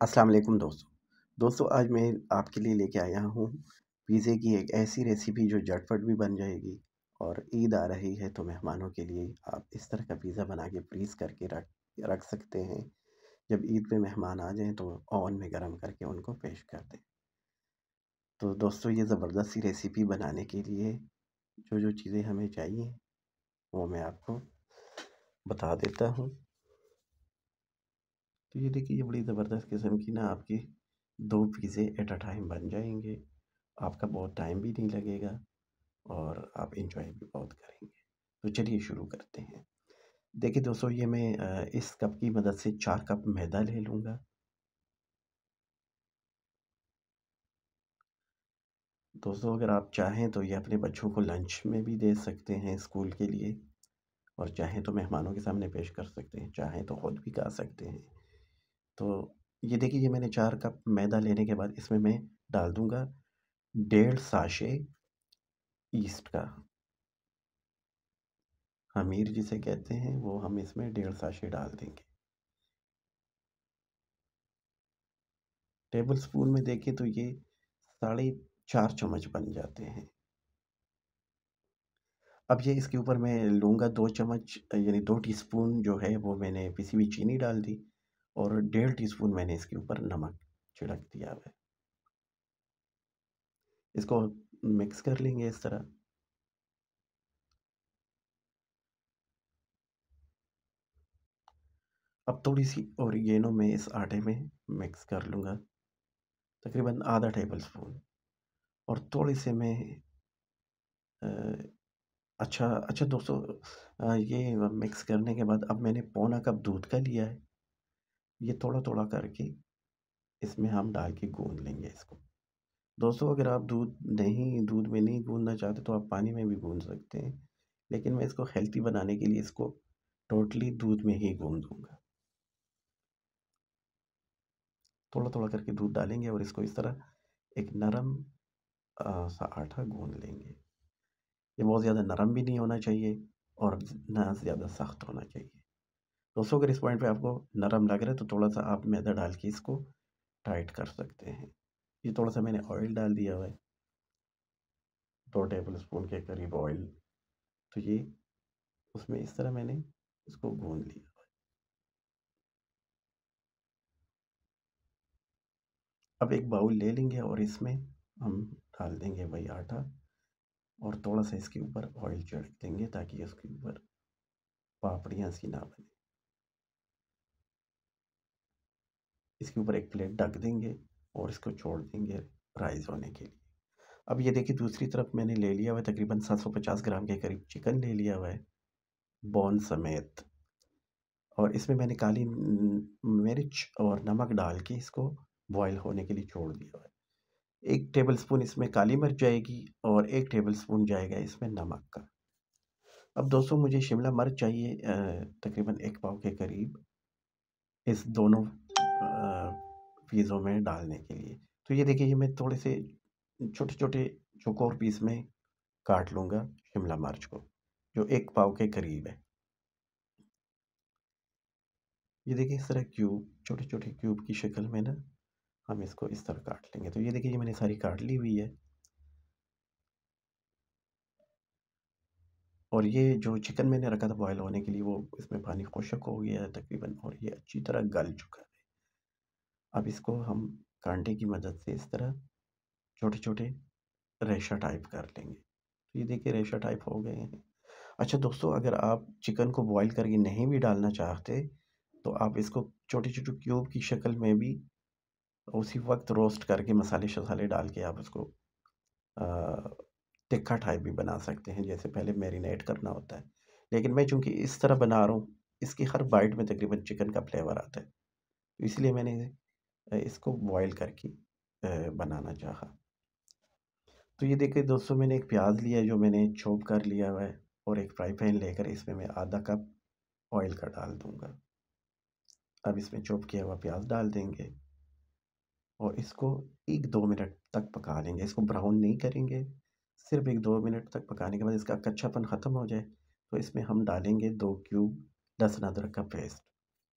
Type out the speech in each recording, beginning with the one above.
अस्सलाम वालेकुम दोस्तों आज मैं आपके लिए लेके आया हूँ पिज़्ज़े की एक ऐसी रेसिपी जो झटपट भी बन जाएगी और ईद आ रही है तो मेहमानों के लिए आप इस तरह का पिज़्ज़ा बना के फ्रीज़ करके रख रख सकते हैं। जब ईद पे मेहमान आ जाएँ तो ओवन में गरम करके उनको पेश कर दें। तो दोस्तों ये ज़बरदस्त सी रेसिपी बनाने के लिए जो चीज़ें हमें चाहिए वो मैं आपको बता देता हूँ। तो ये देखिए ये बड़ी ज़बरदस्त किस्म की ना आपकी 2 पिज़्ज़े एट अ टाइम बन जाएँगे। आपका बहुत टाइम भी नहीं लगेगा और आप एंजॉय भी बहुत करेंगे। तो चलिए शुरू करते हैं। देखिए दोस्तों ये मैं इस कप की मदद से 4 कप मैदा ले लूँगा। दोस्तों अगर आप चाहें तो ये अपने बच्चों को लंच में भी दे सकते हैं स्कूल के लिए और चाहें तो मेहमानों के सामने पेश कर सकते हैं, चाहें तो खुद भी खा सकते हैं। तो ये देखिए ये मैंने 4 कप मैदा लेने के बाद इसमें मैं डाल दूँगा डेढ़ साशे ईस्ट का। ख़मीर जिसे कहते हैं वो हम इसमें डेढ़ साशे डाल देंगे। टेबल स्पून में देखें तो ये साढ़े 4 चम्मच बन जाते हैं। अब ये इसके ऊपर मैं लूँगा 2 चम्मच यानी 2 टीस्पून जो है वो मैंने पिसी हुई चीनी डाल दी और डेढ़ टीस्पून मैंने इसके ऊपर नमक छिड़क दिया हुआ है। इसको मिक्स कर लेंगे इस तरह। अब थोड़ी-सी ओरिगेनो मैं इस आटे में मिक्स कर लूँगा, तकरीबन आधा टेबल स्पून और थोड़े से मैं अ, अच्छा दोस्तों ये मिक्स करने के बाद अब मैंने पौना कप दूध का लिया है। ये थोड़ा-थोड़ा करके इसमें हम डाल के गूँध लेंगे इसको। दोस्तों अगर आप दूध में नहीं गूँधना चाहते तो आप पानी में भी गूँध सकते हैं। लेकिन मैं इसको हेल्दी बनाने के लिए इसको टोटली दूध में ही गूँधूँगा। थोड़ा-थोड़ा करके दूध डालेंगे और इसको इस तरह एक नरम सा आटा गूँध लेंगे। ये बहुत ज़्यादा नरम भी नहीं होना चाहिए और ना ज़्यादा सख्त होना चाहिए। दोस्तों अगर इस पॉइंट पे आपको नरम लग रहा है तो थोड़ा-सा आप मैदा डाल के इसको टाइट कर सकते हैं। ये थोड़ा-सा मैंने ऑयल डाल दिया हुआ है, 2 टेबल स्पून के करीब ऑयल। तो ये उसमें इस तरह मैंने इसको गूँध लिया। अब एक बाउल ले लेंगे और इसमें हम डाल देंगे वही आटा और थोड़ा-सा इसके ऊपर ऑयल छिड़क देंगे ताकि उसके ऊपर पापड़ियाँ सी ना बने। इसके ऊपर एक प्लेट ढक देंगे और इसको छोड़ देंगे राइज़ होने के लिए। अब ये देखिए दूसरी तरफ मैंने ले लिया हुआ है तकरीबन 750 ग्राम के करीब चिकन ले लिया हुआ है, बोन समेत और इसमें मैंने काली मिर्च और नमक डाल के इसको बॉयल होने के लिए छोड़ दिया हुआ है। 1 टेबल स्पून इसमें काली मिर्च जाएगी और 1 टेबल स्पून जाएगा इसमें नमक का। अब दोस्तों मुझे शिमला मिर्च चाहिए तकरीबन 1 पाव के करीब इस दोनों पिज़्ज़ों में डालने के लिए। तो ये देखिए ये मैं थोड़े से छोटे-छोटे चौकोर पीस में काट लूँगा शिमला मिर्च को, जो 1 पाव के करीब है। ये देखिए इस तरह छोटे-छोटे क्यूब की शक्ल में ना हम इसको इस तरह काट लेंगे। तो ये देखिए ये मैंने सारी काट ली हुई है और ये जो चिकन मैंने रखा था बॉयल होने के लिए वो इसमें पानी खुश्क हो गया है तकरीबन और ये अच्छी तरह गल चुका है। अब इसको हम कांटे की मदद से इस तरह छोटे-छोटे रेशा टाइप कर लेंगे। तो ये देखिए रेशा टाइप हो गए हैं। अच्छा दोस्तों अगर आप चिकन को बॉयल करके नहीं भी डालना चाहते, तो आप इसको छोटे-छोटे क्यूब की शक्ल में भी उसी वक़्त रोस्ट करके मसाले-शसाले डाल के आप उसको अ, तिक्खा टाइप भी बना सकते हैं, जैसे पहले मैरिनेट करना होता है। लेकिन मैं चूँकि इस तरह बना रहा हूँ, इसकी हर बाइट में तकरीबन चिकन का फ्लेवर आता है। तो इसलिए मैंने इसको बॉयल करके बनाना चाहा। तो ये देखिए दोस्तों मैंने एक प्याज़ लिया है जो मैंने चॉप कर लिया हुआ है और एक फ्राई पैन लेकर इसमें मैं आधा कप ऑयल का डाल दूँगा। अब इसमें चॉप किया हुआ प्याज़ डाल देंगे और इसको 1-2 मिनट तक पका लेंगे। इसको ब्राउन नहीं करेंगे, सिर्फ़ 1-2 मिनट तक पकाने के बाद इसका कच्चापन ख़त्म हो जाए, तो इसमें हम डालेंगे 2 क्यूब लहसुन अदरक का पेस्ट,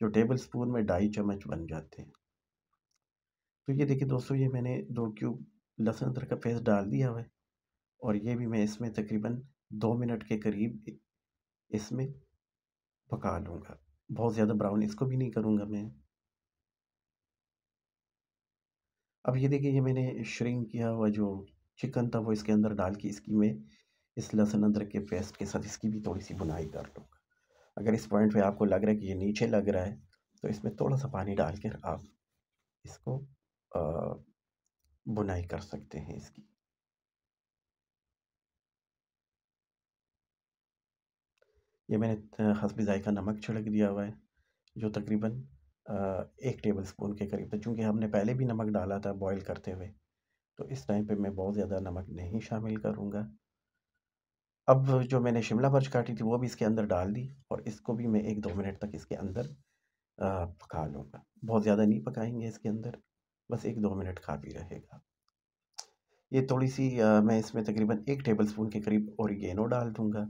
जो टेबल स्पून में 2.5 चम्मच बन जाते हैं। तो ये देखिए दोस्तों, ये मैंने 2 क्यूब लहसुन अदरक का पेस्ट डाल दिया हुआ है और ये भी मैं इसमें तकरीबन 2 मिनट के करीब इसमें पका लूँगा। बहुत ज़्यादा ब्राउन इसको भी नहीं करूँगा मैं। अब ये देखिए, ये मैंने श्रिंक किया हुआ जो चिकन था वो इसके अंदर डाल के इसकी मैं इस लहसुन अदरक के पेस्ट के साथ इसकी भी थोड़ी-सी भुनाई कर लूँगा। अगर इस पॉइंट पे आपको लग रहा है कि ये नीचे लग रहा है, तो इसमें थोड़ा-सा पानी डाल के आप इसको अ, भुनाई कर सकते हैं इसकी। ये मैंने हस्बे ज़ायक़ा नमक छिड़क दिया हुआ है, जो तकरीबन 1 टेबलस्पून के करीब था। चूँकि हमने पहले भी नमक डाला था बॉयल करते हुए, तो इस टाइम पे मैं बहुत ज़्यादा नमक नहीं शामिल करूँगा। अब जो मैंने शिमला मिर्च काटी थी वो भी इसके अंदर डाल दी और इसको भी मैं 1-2 मिनट तक इसके अंदर पका लूँगा। बहुत ज़्यादा नहीं पकाएँगे इसके अंदर, बस 1-2 मिनट काफ़ी रहेगा। ये थोड़ी-सी मैं इसमें तकरीबन 1 टेबलस्पून के करीब ओरिगैनो डाल दूँगा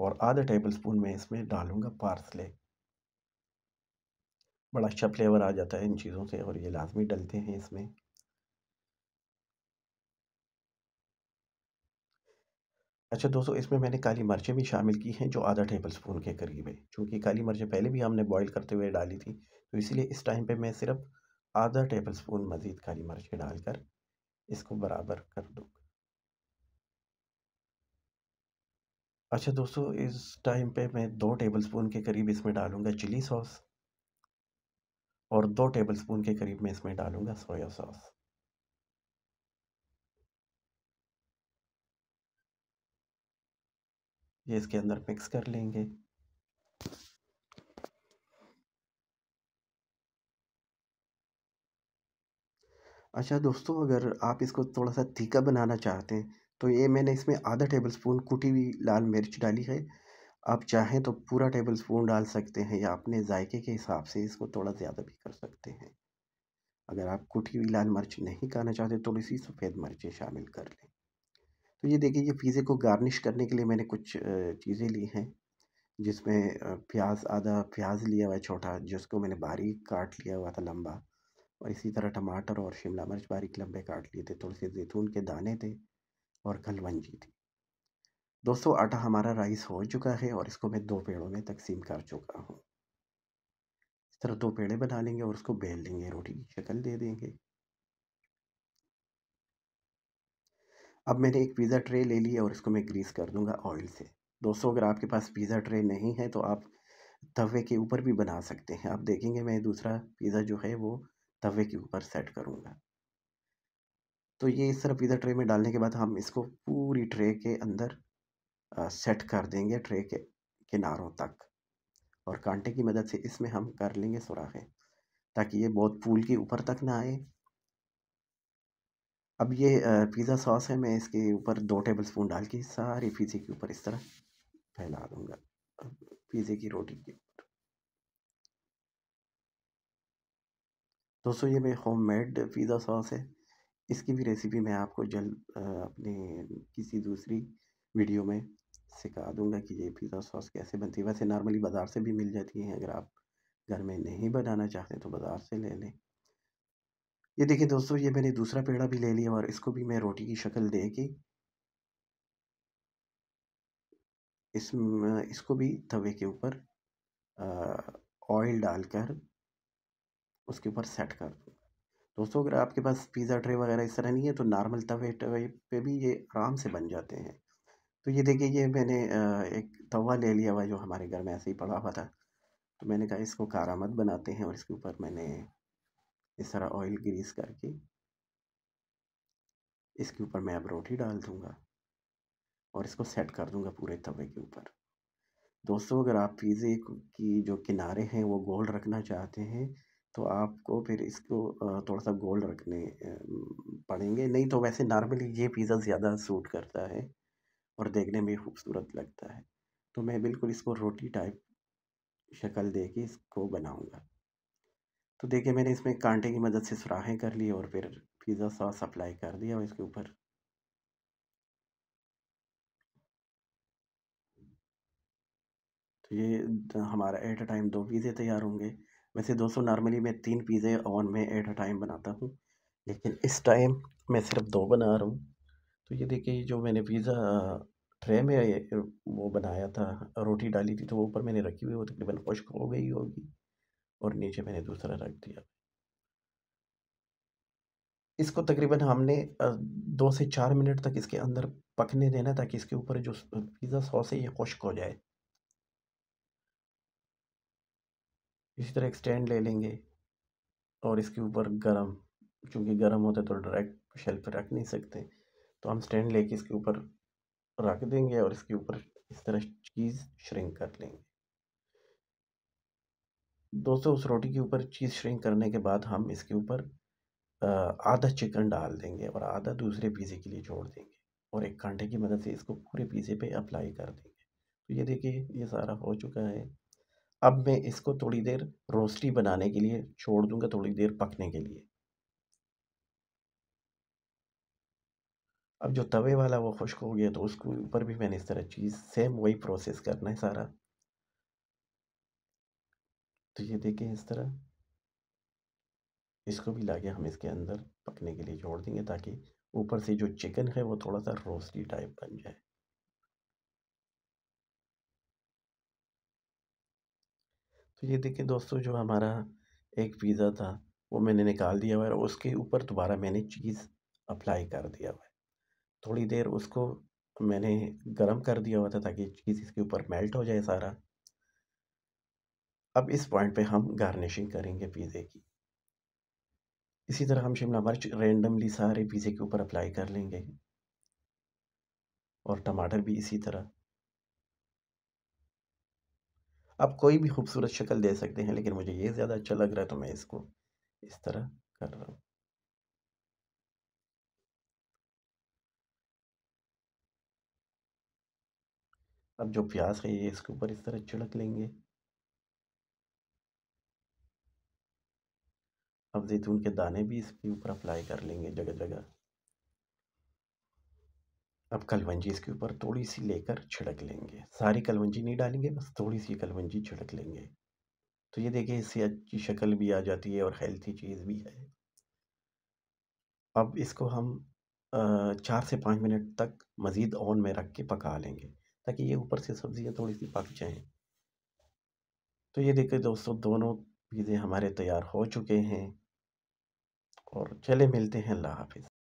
और आधा टेबलस्पून मैं इसमें डालूँगा पार्सले। बड़ा अच्छा फ्लेवर आ जाता है इन चीज़ों से और ये लाज़मी डलते हैं इसमें। अच्छा दोस्तों, इसमें मैंने काली मिर्चें भी शामिल की हैं जो आधा टेबलस्पून के करीब है। चूँकि काली मिर्चें पहले भी हमने बॉयल करते हुए डाली थी, तो इसलिए इस टाइम पे मैं सिर्फ़ आधा टेबलस्पून मज़ीद काली मिर्चें डालकर इसको बराबर कर दूँ। अच्छा दोस्तों, इस टाइम पे मैं 2 टेबलस्पून के करीब इसमें डालूँगा चिली सॉस और 2 टेबलस्पून के करीब मैं इसमें डालूँगा सोया सॉस। ये इसके अंदर मिक्स कर लेंगे। अच्छा दोस्तों, अगर आप इसको थोड़ा-सा तीखा बनाना चाहते हैं, तो ये मैंने इसमें आधा टेबलस्पून कुटी हुई लाल मिर्च डाली है। आप चाहें तो पूरा टेबलस्पून डाल सकते हैं या अपने जायके के हिसाब से इसको थोड़ा ज़्यादा भी कर सकते हैं। अगर आप कुटी हुई लाल मिर्च नहीं खाना चाहते, थोड़ी-सी सफ़ेद मिर्चें शामिल कर लें। तो ये देखिए, ये पिज़्ज़े को गार्निश करने के लिए मैंने कुछ चीज़ें ली हैं, जिसमें आधा प्याज़ लिया हुआ है छोटा, जिसको मैंने बारीक काट लिया हुआ था लंबा और इसी तरह टमाटर और शिमला मिर्च बारीक लंबे काट लिए थे, थोड़े-से ज़ैतून के दाने थे और कलवंजी थी। दोस्तों, आटा हमारा राइस हो चुका है और इसको मैं 2 पेड़ों में तक़सीम कर चुका हूँ। इस तरह 2 पेड़े बना लेंगे और उसको बेल लेंगे, रोटी की शक्ल दे देंगे। अब मैंने एक पिज़्ज़ा ट्रे ले ली है और इसको मैं ग्रीस कर दूँगा ऑयल से। दोस्तों, अगर आपके पास पिज़्ज़ा ट्रे नहीं है तो आप तवे के ऊपर भी बना सकते हैं। आप देखेंगे मैं दूसरा पिज़्ज़ा जो है वो तवे के ऊपर सेट करूँगा। तो ये इस तरह पिज़्ज़ा ट्रे में डालने के बाद हम इसको पूरी ट्रे के अंदर सेट कर देंगे ट्रे के किनारों तक और कांटे की मदद से इसमें हम कर लेंगे सुराखें ताकि ये बहुत फूल के ऊपर तक ना आए। अब ये पिज़्ज़ा सॉस है, मैं इसके ऊपर 2 टेबलस्पून डाल के सारी पिज़्ज़े के ऊपर इस तरह फैला दूँगा। पिज़्ज़े की रोटी के दोस्तों, ये मेरी होममेड पिज़्ज़ा सॉस है। इसकी भी रेसिपी मैं आपको जल्द अपने किसी दूसरी वीडियो में सिखा दूँगा कि ये पिज़्ज़ा सॉस कैसे बनती है। वैसे नॉर्मली बाज़ार से भी मिल जाती हैं, अगर आप घर में नहीं बनाना चाहते तो बाज़ार से ले लें। ये देखिए दोस्तों, ये मैंने दूसरा पेड़ा भी ले लिया और इसको भी मैं रोटी की शक्ल दे के इसको भी तवे के ऊपर ऑयल डालकर उसके ऊपर सेट कर दूँ। दोस्तों, अगर आपके पास पिज़्ज़ा ट्रे वगैरह इस तरह नहीं है तो नॉर्मल तवे तवे पे भी ये आराम से बन जाते हैं। तो ये देखिए, ये मैंने एक तवा ले लिया हुआ है जो हमारे घर में ऐसे ही पड़ा हुआ था। तो मैंने कहा इसको कारामद बनाते हैं और इसके ऊपर मैंने इस तरह ऑयल ग्रीस करके इसके ऊपर मैं अब रोटी डाल दूँगा और इसको सेट कर दूँगा पूरे तवे के ऊपर। दोस्तों, अगर आप पिज़्ज़े की जो किनारे हैं वो गोल रखना चाहते हैं, तो आपको फिर इसको थोड़ा-सा गोल रखने पड़ेंगे। नहीं तो वैसे नॉर्मली ये पिज़्ज़ा ज़्यादा सूट करता है और देखने में खूबसूरत लगता है। तो मैं बिल्कुल इसको रोटी टाइप शक्ल दे के इसको बनाऊँगा। तो देखिए, मैंने इसमें कांटे की मदद से सुराखें कर ली और फिर पिज़्ज़ा सॉस अप्लाई कर दिया और इसके ऊपर। तो ये हमारा एट अ टाइम 2 पिज़्ज़े तैयार होंगे। वैसे दोस्तों नॉर्मली मैं 3 पिज़्ज़े ओवन में एट अ टाइम बनाता हूँ, लेकिन इस टाइम मैं सिर्फ़ 2 बना रहा हूँ। तो ये देखिए जो मैंने पिज़्ज़ा ट्रे में वो बनाया था, रोटी डाली थी तो वो ऊपर मैंने रखी हुई है, वो तकरीबन खुश्क हो गई होगी और नीचे मैंने दूसरा रख दिया। इसको तकरीबन हमने 2 से 4 मिनट तक इसके अंदर पकने देना है ताकि इसके ऊपर जो पिज़्ज़ा सॉस है ये खुश्क हो जाए। इसी तरह एक स्टैंड ले लेंगे और इसके ऊपर गरम, चूँकि गरम होता है तो डायरेक्ट शेल्फ पे रख नहीं सकते, तो हम स्टैंड लेके इसके ऊपर रख देंगे और इसके ऊपर इस तरह चीज़ श्रिंक कर लेंगे। दोस्तों उस रोटी के ऊपर चीज़ श्रिंक करने के बाद हम इसके ऊपर आधा चिकन डाल देंगे और आधा दूसरे पिज़्ज़े के लिए छोड़ देंगे और एक कांटे की मदद से इसको पूरे पिज़्ज़े पे अप्लाई कर देंगे। तो ये देखिए ये सारा हो चुका है। अब मैं इसको थोड़ी देर रोस्टी बनाने के लिए छोड़ दूँगा, थोड़ी देर पकने के लिए। अब जो तवे वाला वो खुश्क हो गया तो उसके ऊपर भी मैंने इस तरह चीज़ सेम वही प्रोसेस करना है सारा। तो ये देखिए इस तरह इसको भी लाके हम इसके अंदर पकने के लिए छोड़ देंगे ताकि ऊपर से जो चिकन है वो थोड़ा-सा रोस्टी टाइप बन जाए। तो ये देखिए दोस्तों जो हमारा एक पिज़्ज़ा था वो मैंने निकाल दिया हुआ है और उसके ऊपर दोबारा मैंने चीज़ अप्लाई कर दिया हुआ है। थोड़ी देर उसको मैंने गरम कर दिया हुआ था ताकि चीज़ इसके ऊपर मेल्ट हो जाए सारा। अब इस पॉइंट पे हम गार्निशिंग करेंगे पिज़्ज़े की। इसी तरह हम शिमला मिर्च रैंडमली सारे पिज़्ज़े के ऊपर अप्लाई कर लेंगे और टमाटर भी इसी तरह। आप कोई भी खूबसूरत शक्ल दे सकते हैं लेकिन मुझे ये ज़्यादा अच्छा लग रहा है तो मैं इसको इस तरह कर रहा हूँ। अब जो प्याज़ है ये इसके ऊपर इस तरह छिड़क लेंगे। अब ज़ैतून के दाने भी इसके ऊपर अप्लाई कर लेंगे जगह-जगह। अब कलवंजी इसके ऊपर थोड़ी-सी लेकर छिड़क लेंगे। सारी कलवंजी नहीं डालेंगे, बस थोड़ी-सी कलवंजी छिड़क लेंगे। तो ये देखिए इससे अच्छी शक्ल भी आ जाती है और हेल्थी चीज़ भी है। अब इसको हम 4 से 5 मिनट तक मज़ीद ओवन में रख के पका लेंगे, ताकि ये ऊपर से सब्ज़ियाँ थोड़ी-सी पक जाएँ। तो ये देखिए दोस्तों दोनों पिज़्ज़े हमारे तैयार हो चुके हैं और चलिए मिलते हैं, अल्लाह हाफ़िज़।